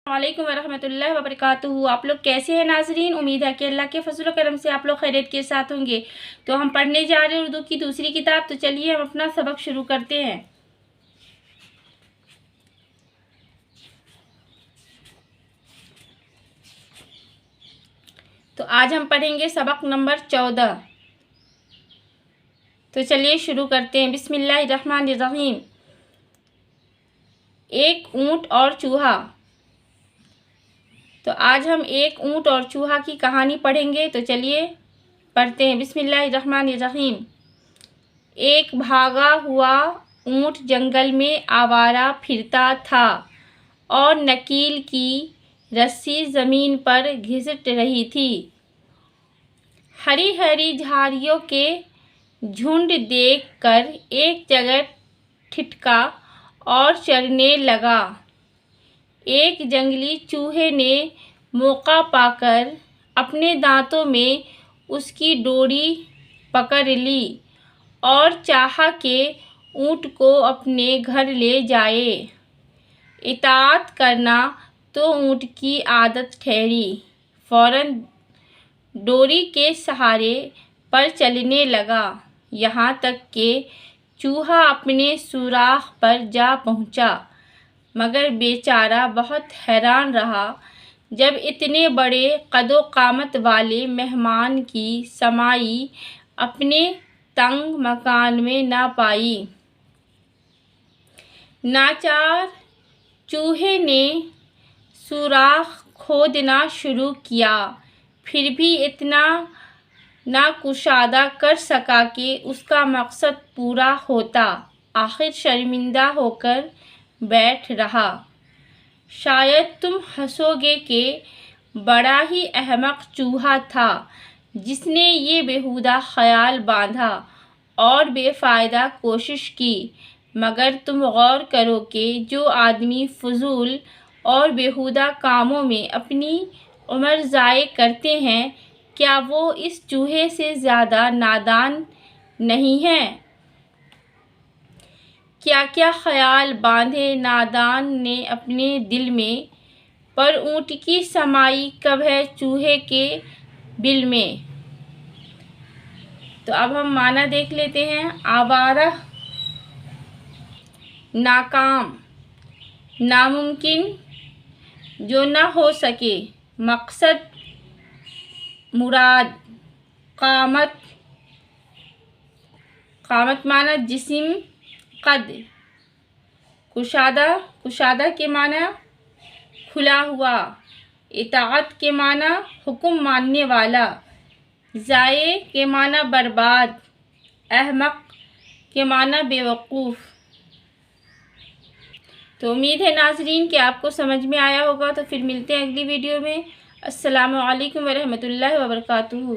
वालेकुम वरहमतुल्लाहि वबरकातुहू। आप लोग कैसे हैं नाजरीन? उम्मीद है कि अल्लाह के फजल करम से आप लोग खैरियत के साथ होंगे। तो हम पढ़ने जा रहे हैं उर्दू की दूसरी किताब। तो चलिए हम अपना सबक शुरू करते हैं। तो आज हम पढ़ेंगे सबक नंबर 14। तो चलिए शुरू करते हैं। बिस्मिल्लाहिर्रहमानिर्रहीम। एक ऊंट और चूहा। तो आज हम एक ऊंट और चूहा की कहानी पढ़ेंगे। तो चलिए पढ़ते हैं। बिस्मिल्लाहिर्रहमानिर्रहीम। एक भागा हुआ ऊंट जंगल में आवारा फिरता था और नकील की रस्सी ज़मीन पर घिसट रही थी। हरी हरी झाड़ियों के झुंड देखकर एक जगह ठिठका और चरने लगा। एक जंगली चूहे ने मौका पाकर अपने दांतों में उसकी डोरी पकड़ ली और चाहा कि ऊंट को अपने घर ले जाए। इताअत करना तो ऊंट की आदत ठहरी। फौरन डोरी के सहारे पर चलने लगा, यहाँ तक कि चूहा अपने सुराख पर जा पहुँचा। मगर बेचारा बहुत हैरान रहा जब इतने बड़े कदो कामत वाले मेहमान की समाई अपने तंग मकान में ना पाई। नाचार चूहे ने सुराख खोदना शुरू किया, फिर भी इतना ना कुशादा कर सका कि उसका मकसद पूरा होता। आखिर शर्मिंदा होकर बैठ रहा। शायद तुम हंसोगे कि बड़ा ही अहमक चूहा था जिसने ये बेहुदा ख्याल बांधा और बेफ़ायदा कोशिश की। मगर तुम गौर करो कि जो आदमी फजूल और बेहुदा कामों में अपनी उम्र ज़ाय करते हैं, क्या वो इस चूहे से ज़्यादा नादान नहीं हैं? क्या क्या ख्याल बांधे नादान ने अपने दिल में, पर ऊंट की समाई कब है चूहे के बिल में। तो अब हम माना देख लेते हैं। आवारा, नाकाम, नामुमकिन, जो ना हो सके, मकसद, मुराद, कामत, कामत माना जिस्म, कद, कुशादा, कुशादा के माना खुला हुआ, इताअत के माना हुक्म मानने वाला, ज़ाये के माना बर्बाद, अहमक के माना बेवकूफ़। तो उम्मीद है नाजरीन कि आपको समझ में आया होगा। तो फिर मिलते हैं अगली वीडियो में। अस्सलामु अलैकुम वरहमतुल्लाहि वबरकातुहू।